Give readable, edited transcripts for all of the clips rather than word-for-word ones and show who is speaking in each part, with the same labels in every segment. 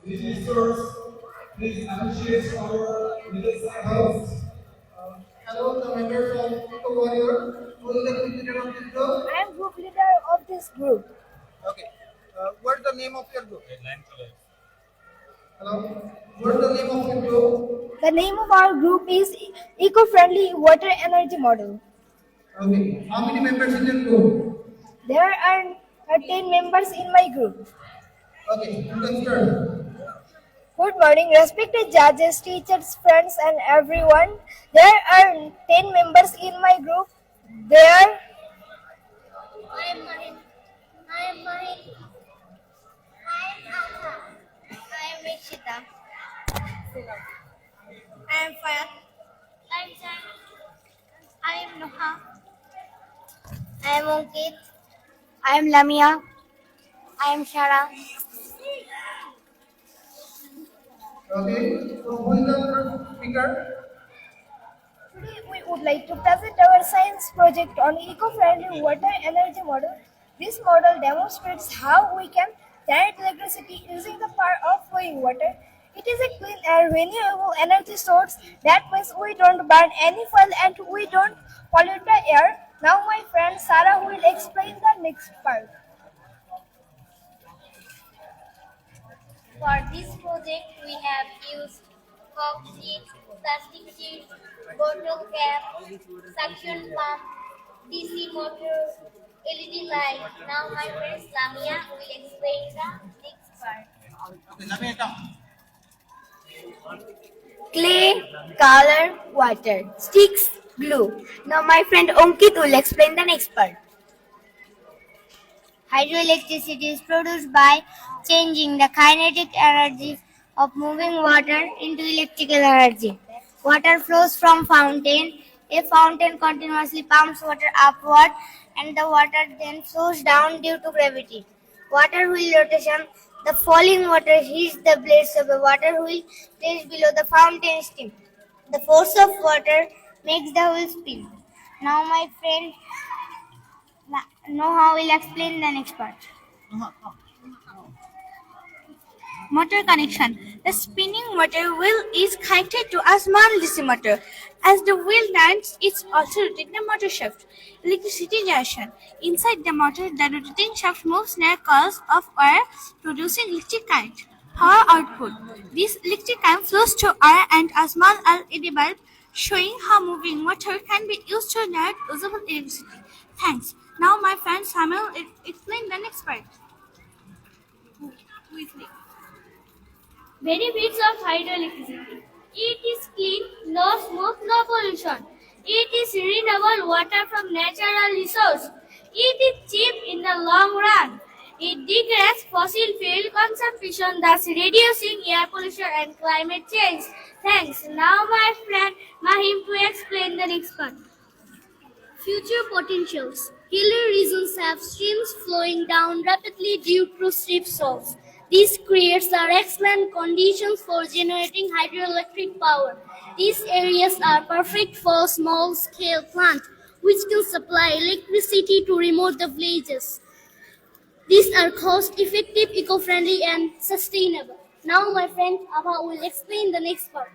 Speaker 1: visitors, please appreciate our little house. Hello, the members of Eco Warrior. Who is the group leader of this group?
Speaker 2: I am group leader of this group.
Speaker 1: Okay. What's the name of your group? Hello. What's the name of your group?
Speaker 2: The name of our group is Eco-Friendly Water Energy Model.
Speaker 1: Okay. How many members in your group?
Speaker 2: There are 10 members in my group.
Speaker 1: Okay. You can start.
Speaker 2: Good morning, respected judges, teachers, friends, and everyone. There are 10 members in my group. There.
Speaker 3: I am Mahin. I am Mahin. I am Alha. I am Rishita. I am Fayat. I am Sam. I am Noha. I am Ankit.
Speaker 2: I am Lamia.
Speaker 3: I am Shara.
Speaker 1: Okay. So who is the first speaker?
Speaker 2: Today we would like to present our science project on eco-friendly water energy model. This model demonstrates how we can generate electricity using the power of flowing water. It is a clean and renewable energy source. That means we don't burn any fuel and we don't pollute the air. Now my friend Sarah will explain the next part.
Speaker 3: For this project, we have used cock sheets, plastic sheets, bottle cap, suction pump, DC motor, LED light. Now my friend Lamia will explain the next part.
Speaker 2: Clay, color, water, sticks, glue. Now my friend Ankit will explain the next part.
Speaker 3: Hydroelectricity is produced by changing the kinetic energy of moving water into electrical energy. Water flows from fountain. A fountain continuously pumps water upward and the water then flows down due to gravity. Water wheel rotation. The falling water hits the blades of a water wheel placed below the fountain stem. The force of water makes the wheel spin. Now my friend Noha will explain the next part.
Speaker 4: Motor connection. The spinning motor wheel is connected to a small DC motor. As the wheel turns, it also rotates the motor shaft. Electricity generation. Inside the motor, the rotating shaft moves near coils of wire, producing electric current. Power output. This electric current flows to wire and a small LED bulb, showing how moving water can be used to generate usable electricity. Thanks. Now my friend Samuel will explain the next part.
Speaker 5: Benefits of hydroelectricity. It is clean, no smoke, no pollution. It is renewable water from natural resource. It is cheap in the long run. It degrades fossil fuel consumption, thus reducing air pollution and climate change. Thanks. Now my friend Mahim to explain the next part. Future potentials. Hilly regions have streams flowing down rapidly due to steep slopes. This creates are excellent conditions for generating hydroelectric power. These areas are perfect for small-scale plants, which can supply electricity to remote villages. These are cost-effective, eco-friendly, and sustainable. Now my friend Abha will explain the next part.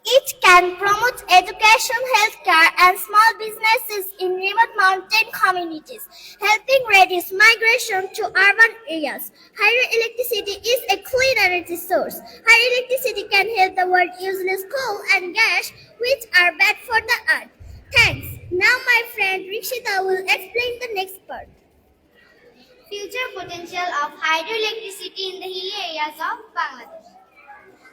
Speaker 3: It can promote education, healthcare, and small businesses in remote mountain communities, helping reduce migration to urban areas. Hydroelectricity is a clean energy source. Hydroelectricity can help the world use less coal and gas, which are bad for the earth. Thanks. Now my friend Rishita will explain the next part. Future potential of hydroelectricity in the hilly areas of Bangladesh.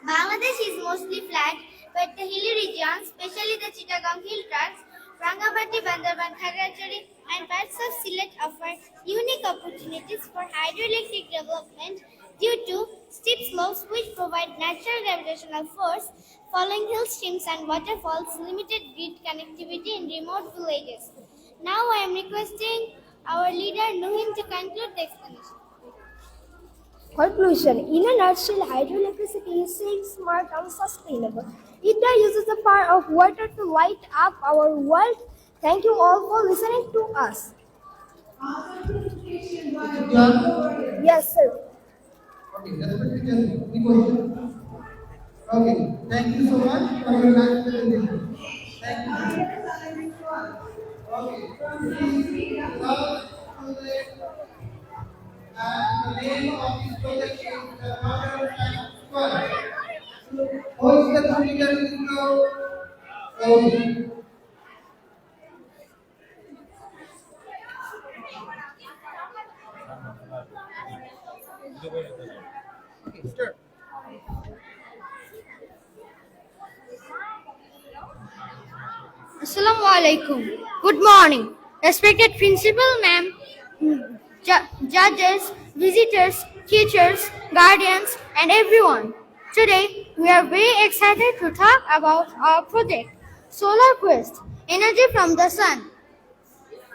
Speaker 3: Bangladesh is mostly flat, but the hilly regions, especially the Chittagong Hill Tracts, Rangabati, Bandarban, Khagrachari, and parts of Sylhet offer unique opportunities for hydroelectric development due to steep slopes which provide natural gravitational force, following hill streams and waterfalls, limited grid connectivity in remote villages. Now I am requesting our leader Nuhim to conclude the explanation.
Speaker 2: Conclusion. In a nutshell, hydroelectricity is safe, smart, and sustainable. India uses the power of water to light up our world. Thank you all for listening to us. Yes, sir.
Speaker 1: Okay, respected guests, any question? Okay, thank you so much for your nice presentation. Thank you. Okay, please love project and the name of this project is the Modern Science Square. Who is the speaker in the okay. Okay, start.
Speaker 6: Assalamu alaikum. Good morning. Respected principal ma'am, judges, visitors, teachers, guardians, and everyone. Today, we are very excited to talk about our project, Solar Quest, Energy from the Sun.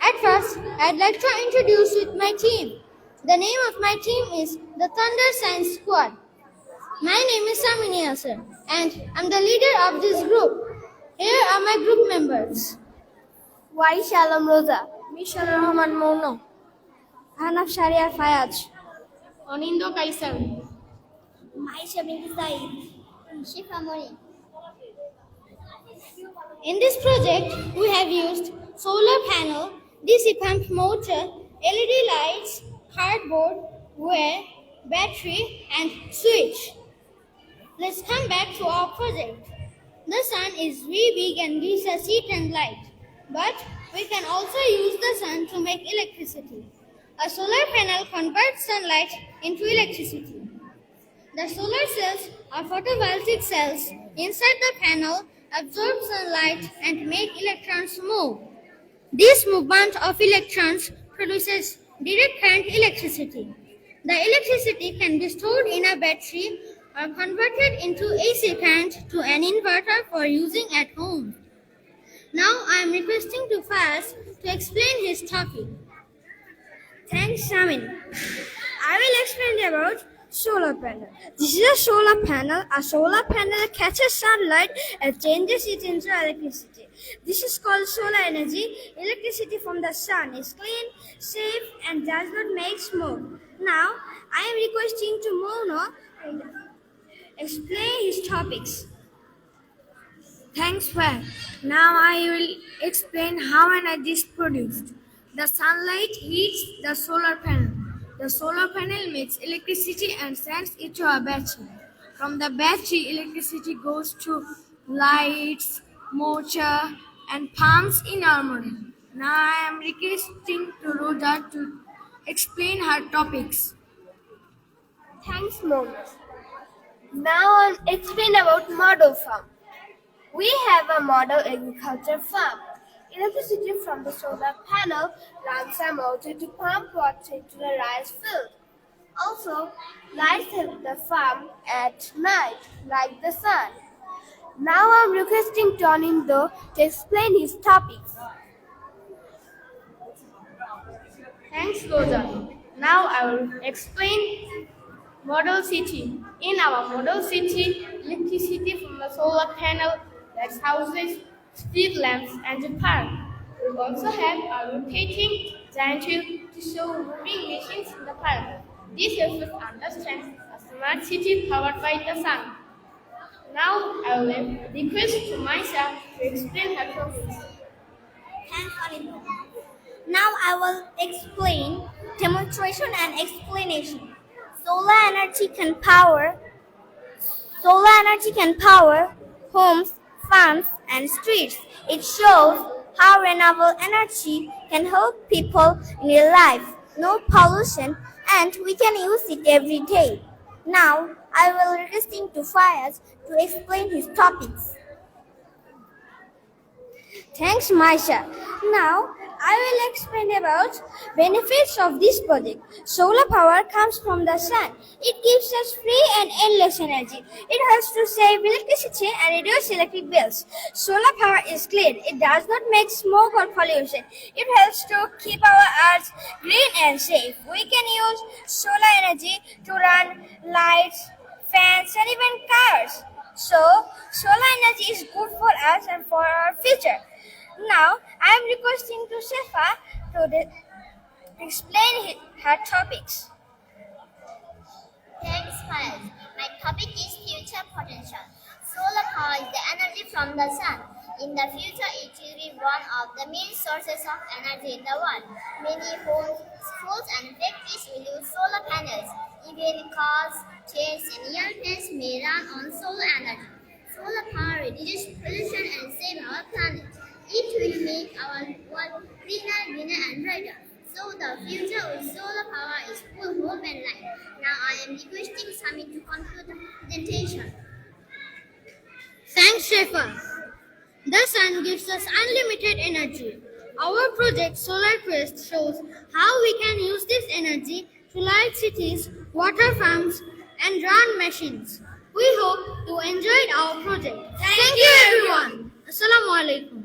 Speaker 6: At first, I'd like to introduce with my team. The name of my team is the Thunder Science Squad. My name is Samini Asar, and I'm the leader of this group. Here are my group members.
Speaker 2: Y. Shalom Rosa,
Speaker 6: Mishal Rahman Mouno,
Speaker 2: Hanaf Shariar Fayaj,
Speaker 6: Onindo Kaisar,
Speaker 3: Aisha Binti Said, Shifa Mori.
Speaker 6: In this project, we have used solar panel, DC pump motor, LED lights, cardboard, wire, battery, and switch. Let's come back to our project. The sun is very big and gives us heat and light, but we can also use the sun to make electricity. A solar panel converts sunlight into electricity. The solar cells are photovoltaic cells inside the panel, absorb sunlight and make electrons move. This movement of electrons produces direct current electricity. The electricity can be stored in a battery or converted into AC current to an inverter for using at home. Now I am requesting to Faz to explain his topic.
Speaker 2: Thanks, Shamin. I will explain about solar panel. This is a solar panel. A solar panel catches sunlight and changes it into electricity. This is called solar energy. Electricity from the sun is clean, safe, and does not make smoke. Now, I am requesting to Mono explain his topics.
Speaker 7: Thanks, Fab. Now I will explain how energy is produced. The sunlight heats the solar panel. The solar panel makes electricity and sends it to a battery. From the battery, electricity goes to lights, motor, and pumps in our model. Now I am requesting to Rhoda to explain her topics.
Speaker 2: Thanks, Mono. Now I'll explain about model farm. We have a model agriculture farm. Electricity from the solar panel runs a motor to pump water to the rice field. Also, lights help the farm at night, like the sun. Now I'm requesting Tonindo to explain his topics.
Speaker 6: Thanks, Rosa. Now I will explain model city. In our model city, electricity from the solar panel lights houses, street lamps, and the park. We also have a rotating giant wheel to show moving machines in the park. This helps us understand a smart city powered by the sun. Now I will request to Maisha to explain her topics.
Speaker 3: Thanks, Oliver. Now I will explain demonstration and explanation. Solar energy can power homes, farms, and streets. It shows how renewable energy can help people in real life. No pollution, and we can use it every day. Now I will request him to Fayaz to explain his topics.
Speaker 2: Thanks, Maisha. Now, I will explain about benefits of this project. Solar power comes from the sun. It gives us free and endless energy. It helps to save electricity and reduce electric bills. Solar power is clean. It does not make smoke or pollution. It helps to keep our earth green and safe. We can use solar energy to run lights, fans, and even cars. So, solar energy is good for us and for our future. Now, I am requesting to Shefa to explain her topics.
Speaker 3: Thanks, from the sun. In the future, it will be one of the main sources of energy in the world. Many homes, schools, and factories will use solar panels. Even cars, trains, and airplanes may run on solar energy. Solar power reduces pollution and saves our planet. It will make our world cleaner, greener, and brighter. So the future with solar power is full of hope and light. Now I am requesting Sami to conclude the presentation.
Speaker 6: Thanks, Shefa. The sun gives us unlimited energy. Our project Solar Quest shows how we can use this energy to light cities, water farms, and run machines. We hope you enjoyed our project. Thank you everyone. Assalamu alaikum.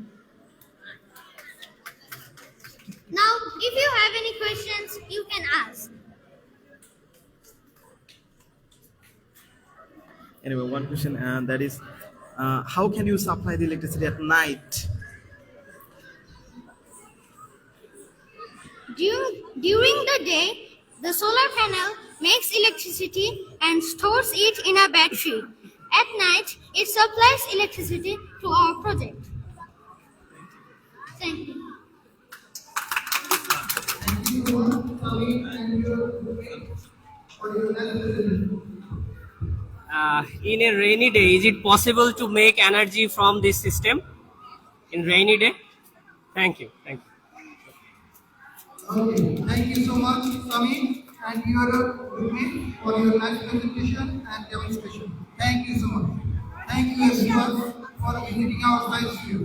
Speaker 6: Now, if you have any questions, you can ask.
Speaker 8: Anyway, one question, and that is, how can you supply the electricity at night?
Speaker 6: During the day, the solar panel makes electricity and stores it in a battery. At night, it supplies electricity to our project. Thank you.
Speaker 1: Thank you so much, Sami, and your for your next presentation.
Speaker 9: In a rainy day, is it possible to make energy from this system in rainy day? Thank you. Thank you.
Speaker 1: Okay, thank you so much, Sami, and your roommate for your nice presentation and demonstration. Thank you so much. Thank you everyone for visiting our science view.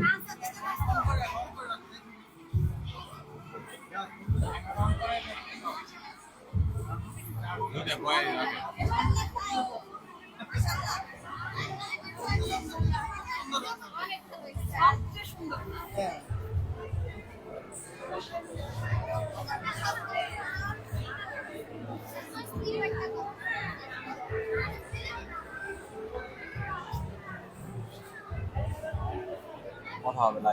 Speaker 10: What have I